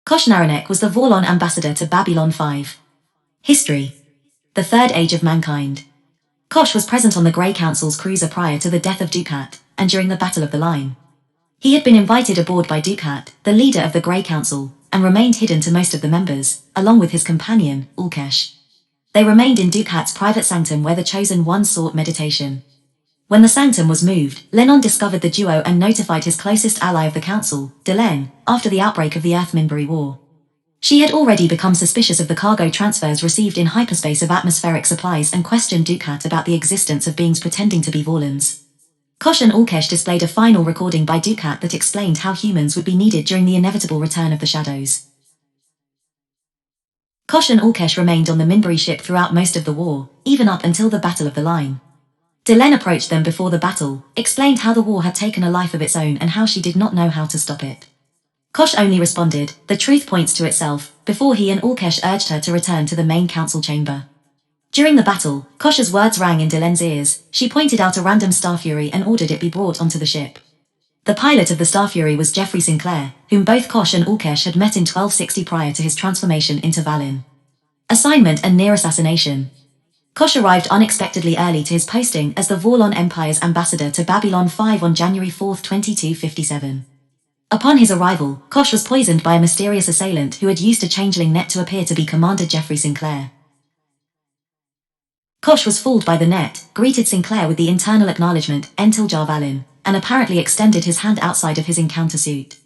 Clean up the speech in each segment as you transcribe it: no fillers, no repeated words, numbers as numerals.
Kosh Naranek was the Vorlon ambassador to Babylon 5. History. The Third Age of Mankind. Kosh was present on the Grey Council's cruiser prior to the death of Dukat, and during the Battle of the Line. He had been invited aboard by Dukat, the leader of the Grey Council, and remained hidden to most of the members, along with his companion, Ulkesh. They remained in Dukat's private sanctum where the Chosen One sought meditation. When the sanctum was moved, Lennon discovered the duo and notified his closest ally of the council, Delenn, after the outbreak of the Earth-Minbari War. She had already become suspicious of the cargo transfers received in hyperspace of atmospheric supplies and questioned Dukat about the existence of beings pretending to be Vorlons. Kosh and Ulkesh displayed a final recording by Dukat that explained how humans would be needed during the inevitable return of the shadows. Kosh and Ulkesh remained on the Minbari ship throughout most of the war, even up until the Battle of the Line. Delenn approached them before the battle, explained how the war had taken a life of its own and how she did not know how to stop it. Kosh only responded, "The truth points to itself," before he and Ulkesh urged her to return to the main council chamber. During the battle, Kosh's words rang in Delenn's ears. She pointed out a random Starfury and ordered it be brought onto the ship. The pilot of the Starfury was Jeffrey Sinclair, whom both Kosh and Ulkesh had met in 1260 prior to his transformation into Valin. Assignment and near assassination. Kosh arrived unexpectedly early to his posting as the Vorlon Empire's ambassador to Babylon 5 on January 4, 2257. Upon his arrival, Kosh was poisoned by a mysterious assailant who had used a changeling net to appear to be Commander Jeffrey Sinclair. Kosh was fooled by the net, greeted Sinclair with the internal acknowledgement, Entil Jar Valin, and apparently extended his hand outside of his encounter suit.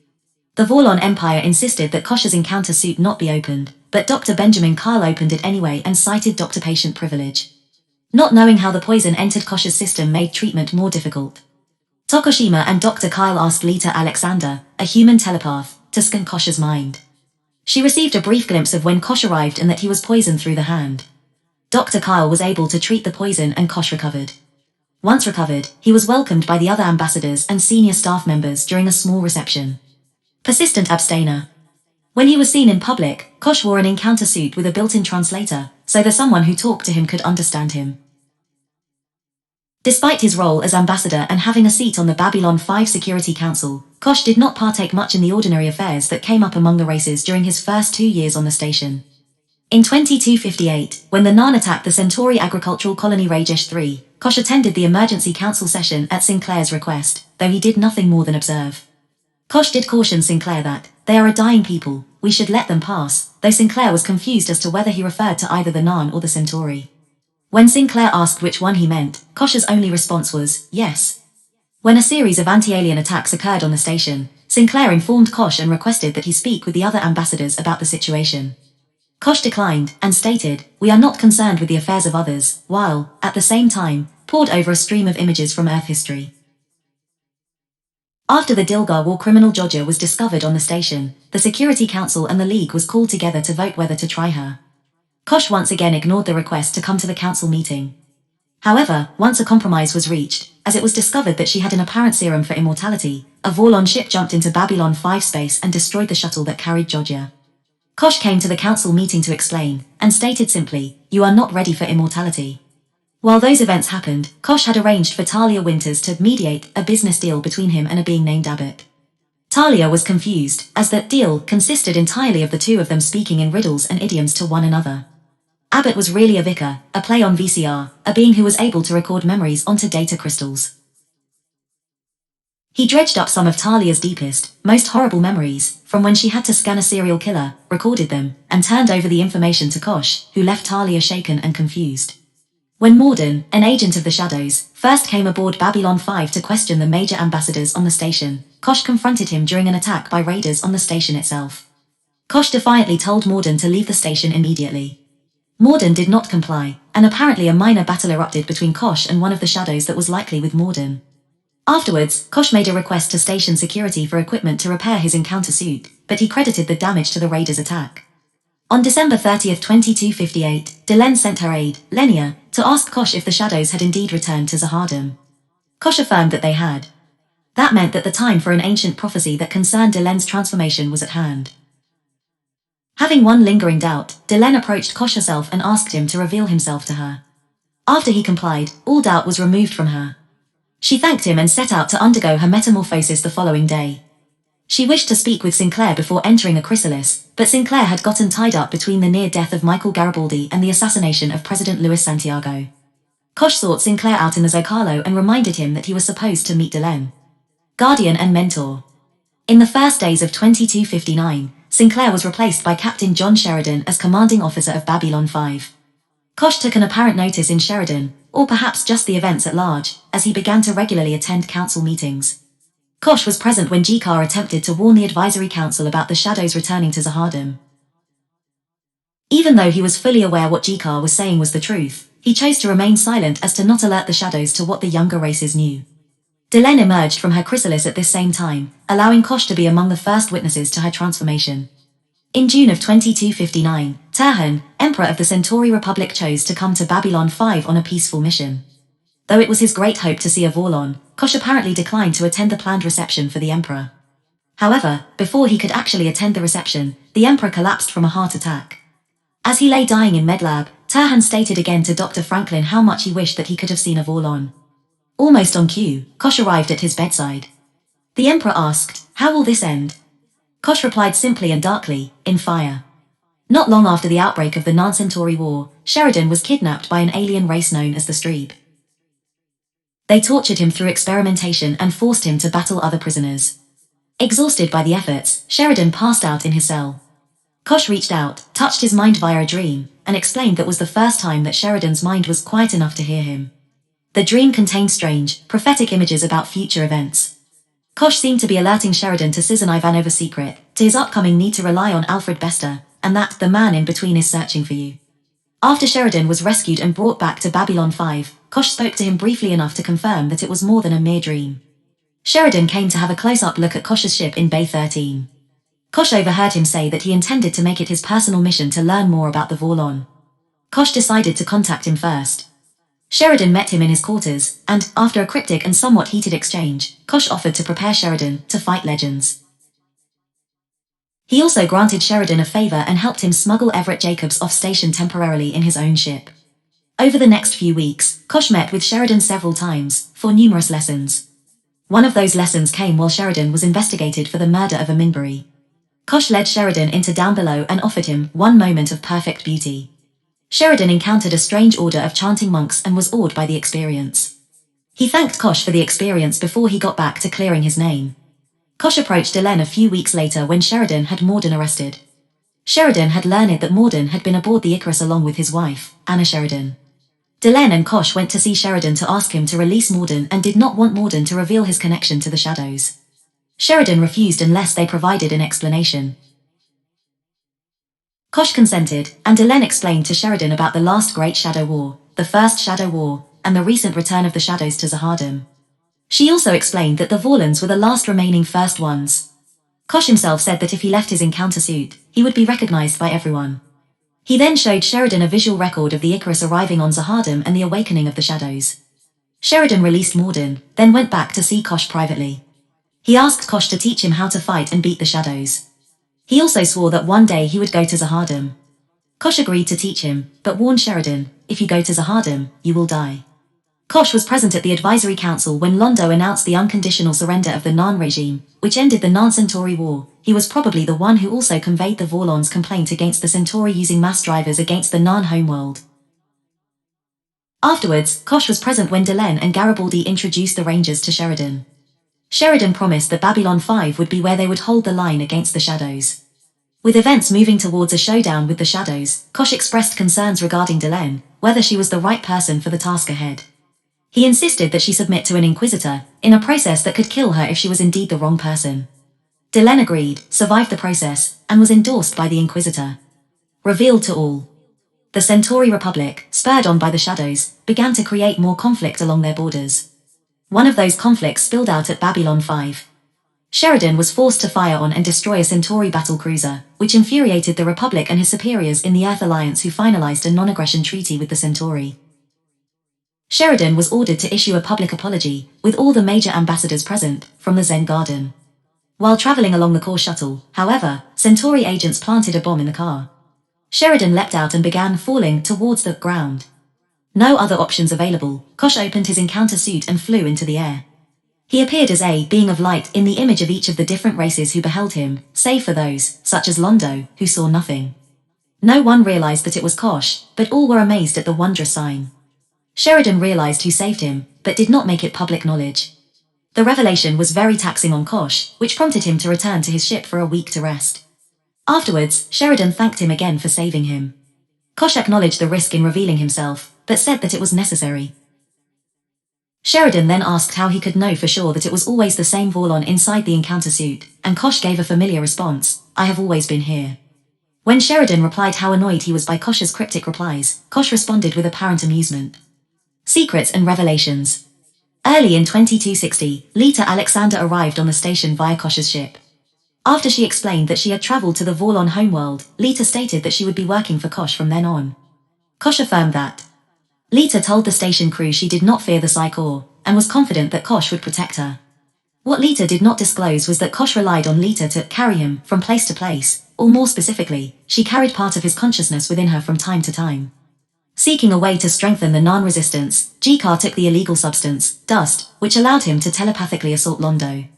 The Vorlon Empire insisted that Kosh's encounter suit not be opened, but Dr. Benjamin Kyle opened it anyway and cited doctor-patient privilege. Not knowing how the poison entered Kosh's system made treatment more difficult. Tokushima and Dr. Kyle asked Lita Alexander, a human telepath, to scan Kosh's mind. She received a brief glimpse of when Kosh arrived and that he was poisoned through the hand. Dr. Kyle was able to treat the poison and Kosh recovered. Once recovered, he was welcomed by the other ambassadors and senior staff members during a small reception. Persistent abstainer. When he was seen in public, Kosh wore an encounter suit with a built-in translator, so that someone who talked to him could understand him. Despite his role as ambassador and having a seat on the Babylon 5 Security Council, Kosh did not partake much in the ordinary affairs that came up among the races during his first 2 years on the station. In 2258, when the Narn attacked the Centauri agricultural colony Rajesh III, Kosh attended the emergency council session at Sinclair's request, though he did nothing more than observe. Kosh did caution Sinclair that, "They are a dying people, we should let them pass," though Sinclair was confused as to whether he referred to either the Narn or the Centauri. When Sinclair asked which one he meant, Kosh's only response was, "Yes." When a series of anti-alien attacks occurred on the station, Sinclair informed Kosh and requested that he speak with the other ambassadors about the situation. Kosh declined, and stated, "We are not concerned with the affairs of others," while, at the same time, pored over a stream of images from Earth history. After the Dilgar war criminal Georgia was discovered on the station, the Security Council and the League was called together to vote whether to try her. Kosh once again ignored the request to come to the council meeting. However, once a compromise was reached, as it was discovered that she had an apparent serum for immortality, a Vorlon ship jumped into Babylon 5 space and destroyed the shuttle that carried Georgia. Kosh came to the council meeting to explain, and stated simply, "You are not ready for immortality." While those events happened, Kosh had arranged for Talia Winters to mediate a business deal between him and a being named Abbott. Talia was confused, as that deal consisted entirely of the two of them speaking in riddles and idioms to one another. Abbott was really a vicar, a play on VCR, a being who was able to record memories onto data crystals. He dredged up some of Talia's deepest, most horrible memories, from when she had to scan a serial killer, recorded them, and turned over the information to Kosh, who left Talia shaken and confused. When Morden, an agent of the Shadows, first came aboard Babylon 5 to question the major ambassadors on the station, Kosh confronted him during an attack by raiders on the station itself. Kosh defiantly told Morden to leave the station immediately. Morden did not comply, and apparently a minor battle erupted between Kosh and one of the Shadows that was likely with Morden. Afterwards, Kosh made a request to station security for equipment to repair his encounter suit, but he credited the damage to the raiders' attack. On December 30, 2258, Delenn sent her aide, Lenia, to ask Kosh if the Shadows had indeed returned to Zahardam. Kosh affirmed that they had. That meant that the time for an ancient prophecy that concerned Delenn's transformation was at hand. Having one lingering doubt, Delenn approached Kosh herself and asked him to reveal himself to her. After he complied, all doubt was removed from her. She thanked him and set out to undergo her metamorphosis the following day. She wished to speak with Sinclair before entering a chrysalis, but Sinclair had gotten tied up between the near death of Michael Garibaldi and the assassination of President Luis Santiago. Kosh sought Sinclair out in the Zocalo and reminded him that he was supposed to meet Delenn, guardian and mentor. In the first days of 2259, Sinclair was replaced by Captain John Sheridan as commanding officer of Babylon 5. Kosh took an apparent notice in Sheridan, or perhaps just the events at large, as he began to regularly attend council meetings. Kosh was present when Jikar attempted to warn the advisory council about the shadows returning to Zahardam. Even though he was fully aware what Jikar was saying was the truth, he chose to remain silent as to not alert the shadows to what the younger races knew. Delenn emerged from her chrysalis at this same time, allowing Kosh to be among the first witnesses to her transformation. In June of 2259, Turhan, Emperor of the Centauri Republic, chose to come to Babylon 5 on a peaceful mission. Though it was his great hope to see a Vorlon, Kosh apparently declined to attend the planned reception for the Emperor. However, before he could actually attend the reception, the Emperor collapsed from a heart attack. As he lay dying in Medlab, Turhan stated again to Dr. Franklin how much he wished that he could have seen a Vorlon. Almost on cue, Kosh arrived at his bedside. The Emperor asked, "How will this end?" Kosh replied simply and darkly, "In fire." Not long after the outbreak of the Non-Centauri War, Sheridan was kidnapped by an alien race known as the Strebe. They tortured him through experimentation and forced him to battle other prisoners. Exhausted by the efforts, Sheridan passed out in his cell. Kosh reached out, touched his mind via a dream, and explained that was the first time that Sheridan's mind was quiet enough to hear him. The dream contained strange, prophetic images about future events. Kosh seemed to be alerting Sheridan to Susan Ivanova's secret, to his upcoming need to rely on Alfred Bester, and that the man in between is searching for you. After Sheridan was rescued and brought back to Babylon 5, Kosh spoke to him briefly enough to confirm that it was more than a mere dream. Sheridan came to have a close-up look at Kosh's ship in Bay 13. Kosh overheard him say that he intended to make it his personal mission to learn more about the Vorlon. Kosh decided to contact him first. Sheridan met him in his quarters, and, after a cryptic and somewhat heated exchange, Kosh offered to prepare Sheridan to fight legends. He also granted Sheridan a favor and helped him smuggle Everett Jacobs off station temporarily in his own ship. Over the next few weeks, Kosh met with Sheridan several times, for numerous lessons. One of those lessons came while Sheridan was investigated for the murder of a Minbury. Kosh led Sheridan into Down Below and offered him one moment of perfect beauty. Sheridan encountered a strange order of chanting monks and was awed by the experience. He thanked Kosh for the experience before he got back to clearing his name. Kosh approached Delenn a few weeks later when Sheridan had Morden arrested. Sheridan had learned that Morden had been aboard the Icarus along with his wife, Anna Sheridan. Delenn and Kosh went to see Sheridan to ask him to release Morden and did not want Morden to reveal his connection to the shadows. Sheridan refused unless they provided an explanation. Kosh consented, and Delenn explained to Sheridan about the last Great Shadow War, the First Shadow War, and the recent return of the shadows to Zahardam. She also explained that the Vorlons were the last remaining first ones. Kosh himself said that if he left his encounter suit, he would be recognized by everyone. He then showed Sheridan a visual record of the Icarus arriving on Zahardam and the awakening of the shadows. Sheridan released Morden, then went back to see Kosh privately. He asked Kosh to teach him how to fight and beat the shadows. He also swore that one day he would go to Zahardam. Kosh agreed to teach him, but warned Sheridan, "If you go to Zahardam, you will die." Kosh was present at the advisory council when Londo announced the unconditional surrender of the Narn regime, which ended the Narn-Centauri War. He was probably the one who also conveyed the Vorlon's complaint against the Centauri using mass drivers against the Narn homeworld. Afterwards, Kosh was present when Delenn and Garibaldi introduced the Rangers to Sheridan. Sheridan promised that Babylon 5 would be where they would hold the line against the shadows. With events moving towards a showdown with the shadows, Kosh expressed concerns regarding Delenn, whether she was the right person for the task ahead. He insisted that she submit to an inquisitor, in a process that could kill her if she was indeed the wrong person. Delenn agreed, survived the process, and was endorsed by the inquisitor. Revealed to all. The Centauri Republic, spurred on by the shadows, began to create more conflict along their borders. One of those conflicts spilled out at Babylon 5. Sheridan was forced to fire on and destroy a Centauri battlecruiser, which infuriated the Republic and his superiors in the Earth Alliance, who finalized a non-aggression treaty with the Centauri. Sheridan was ordered to issue a public apology, with all the major ambassadors present, from the Zen Garden. While traveling along the core shuttle, however, Centauri agents planted a bomb in the car. Sheridan leapt out and began falling towards the ground. No other options available, Kosh opened his encounter suit and flew into the air. He appeared as a being of light in the image of each of the different races who beheld him, save for those, such as Londo, who saw nothing. No one realized that it was Kosh, but all were amazed at the wondrous sign. Sheridan realized who saved him, but did not make it public knowledge. The revelation was very taxing on Kosh, which prompted him to return to his ship for a week to rest. Afterwards, Sheridan thanked him again for saving him. Kosh acknowledged the risk in revealing himself, but said that it was necessary. Sheridan then asked how he could know for sure that it was always the same Vorlon inside the encounter suit, and Kosh gave a familiar response, "I have always been here." When Sheridan replied how annoyed he was by Kosh's cryptic replies, Kosh responded with apparent amusement. Secrets and revelations. Early in 2260, Lita Alexander arrived on the station via Kosh's ship. After she explained that she had traveled to the Vorlon homeworld, Lita stated that she would be working for Kosh from then on. Kosh affirmed that. Lita told the station crew she did not fear the Psychor, and was confident that Kosh would protect her. What Lita did not disclose was that Kosh relied on Lita to carry him from place to place, or more specifically, she carried part of his consciousness within her from time to time. Seeking a way to strengthen the non-resistance, Jikar took the illegal substance, dust, which allowed him to telepathically assault Londo.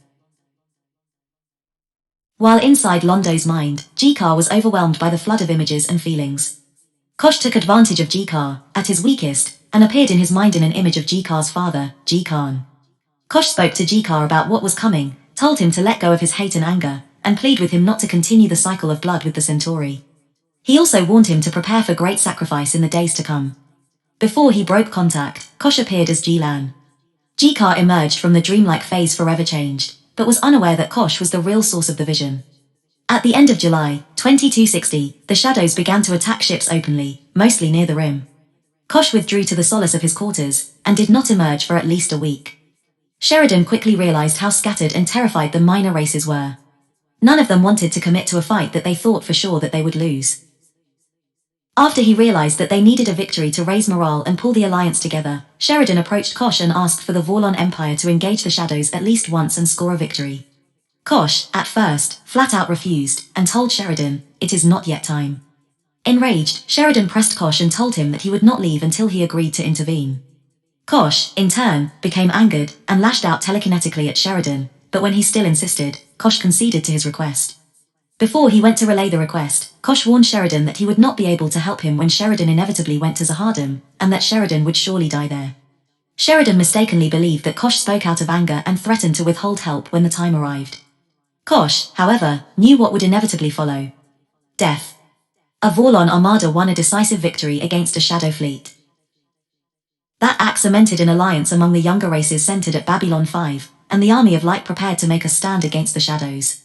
While inside Londo's mind, Jikar was overwhelmed by the flood of images and feelings. Kosh took advantage of Jikar, at his weakest, and appeared in his mind in an image of Jikar's father, Jikan. Kosh spoke to Jikar about what was coming, told him to let go of his hate and anger, and plead with him not to continue the cycle of blood with the Centauri. He also warned him to prepare for great sacrifice in the days to come. Before he broke contact, Kosh appeared as Jilan. Jikar emerged from the dreamlike phase forever changed, but was unaware that Kosh was the real source of the vision. At the end of July, 2260, the shadows began to attack ships openly, mostly near the rim. Kosh withdrew to the solace of his quarters, and did not emerge for at least a week. Sheridan quickly realized how scattered and terrified the minor races were. None of them wanted to commit to a fight that they thought for sure that they would lose. After he realized that they needed a victory to raise morale and pull the alliance together, Sheridan approached Kosh and asked for the Vorlon Empire to engage the shadows at least once and score a victory. Kosh, at first, flat out refused, and told Sheridan, "It is not yet time." Enraged, Sheridan pressed Kosh and told him that he would not leave until he agreed to intervene. Kosh, in turn, became angered, and lashed out telekinetically at Sheridan, but when he still insisted, Kosh conceded to his request. Before he went to relay the request, Kosh warned Sheridan that he would not be able to help him when Sheridan inevitably went to Zahardam, and that Sheridan would surely die there. Sheridan mistakenly believed that Kosh spoke out of anger and threatened to withhold help when the time arrived. Kosh, however, knew what would inevitably follow. Death. A Vorlon armada won a decisive victory against a shadow fleet. That act cemented an alliance among the younger races centered at Babylon 5, and the army of light prepared to make a stand against the shadows.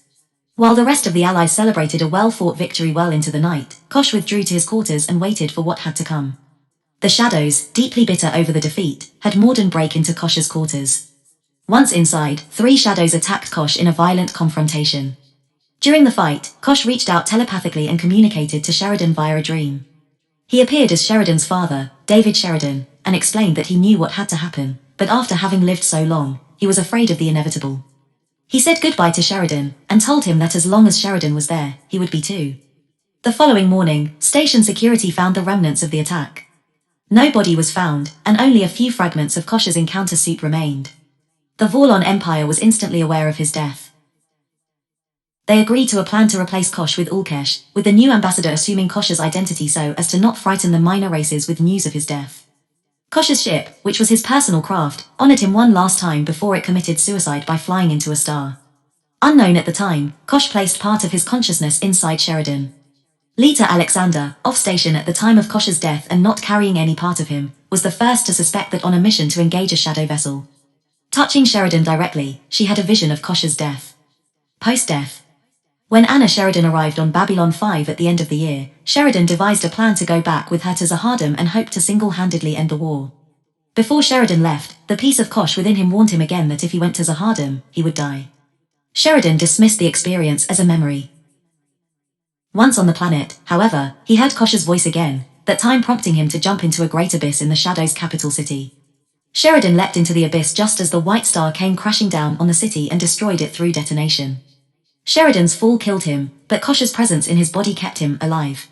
While the rest of the allies celebrated a well-fought victory well into the night, Kosh withdrew to his quarters and waited for what had to come. The shadows, deeply bitter over the defeat, had Morden break into Kosh's quarters. Once inside, 3 shadows attacked Kosh in a violent confrontation. During the fight, Kosh reached out telepathically and communicated to Sheridan via a dream. He appeared as Sheridan's father, David Sheridan, and explained that he knew what had to happen, but after having lived so long, he was afraid of the inevitable. He said goodbye to Sheridan, and told him that as long as Sheridan was there, he would be too. The following morning, station security found the remnants of the attack. No body was found, and only a few fragments of Kosh's encounter suit remained. The Vorlon Empire was instantly aware of his death. They agreed to a plan to replace Kosh with Ulkesh, with the new ambassador assuming Kosh's identity so as to not frighten the minor races with news of his death. Kosh's ship, which was his personal craft, honored him one last time before it committed suicide by flying into a star. Unknown at the time, Kosh placed part of his consciousness inside Sheridan. Lita Alexander, off station at the time of Kosh's death and not carrying any part of him, was the first to suspect that on a mission to engage a shadow vessel. Touching Sheridan directly, she had a vision of Kosh's death. Post-death. When Anna Sheridan arrived on Babylon 5 at the end of the year, Sheridan devised a plan to go back with her to Zahardam and hoped to single-handedly end the war. Before Sheridan left, the piece of Kosh within him warned him again that if he went to Zahardam, he would die. Sheridan dismissed the experience as a memory. Once on the planet, however, he heard Kosh's voice again, that time prompting him to jump into a great abyss in the Shadow's capital city. Sheridan leapt into the abyss just as the White Star came crashing down on the city and destroyed it through detonation. Sheridan's fall killed him, but Kosh's presence in his body kept him alive.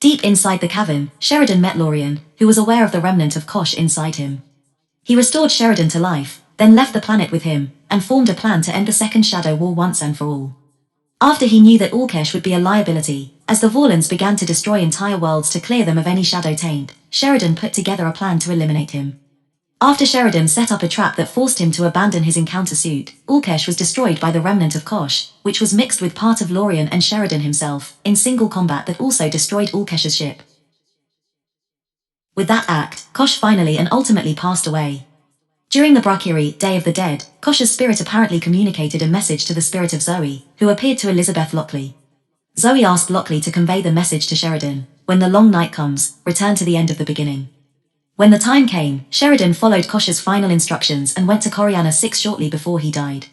Deep inside the cavern, Sheridan met Lorien, who was aware of the remnant of Kosh inside him. He restored Sheridan to life, then left the planet with him, and formed a plan to end the Second Shadow War once and for all. After he knew that Ulkesh would be a liability, as the Vorlons began to destroy entire worlds to clear them of any shadow taint, Sheridan put together a plan to eliminate him. After Sheridan set up a trap that forced him to abandon his encounter suit, Ulkesh was destroyed by the remnant of Kosh, which was mixed with part of Lorien and Sheridan himself, in single combat that also destroyed Ulkesh's ship. With that act, Kosh finally and ultimately passed away. During the Brakiri, Day of the Dead, Kosh's spirit apparently communicated a message to the spirit of Zoe, who appeared to Elizabeth Lockley. Zoe asked Lockley to convey the message to Sheridan: "When the long night comes, return to the end of the beginning." When the time came, Sheridan followed Kosh's final instructions and went to Coriana 6 shortly before he died.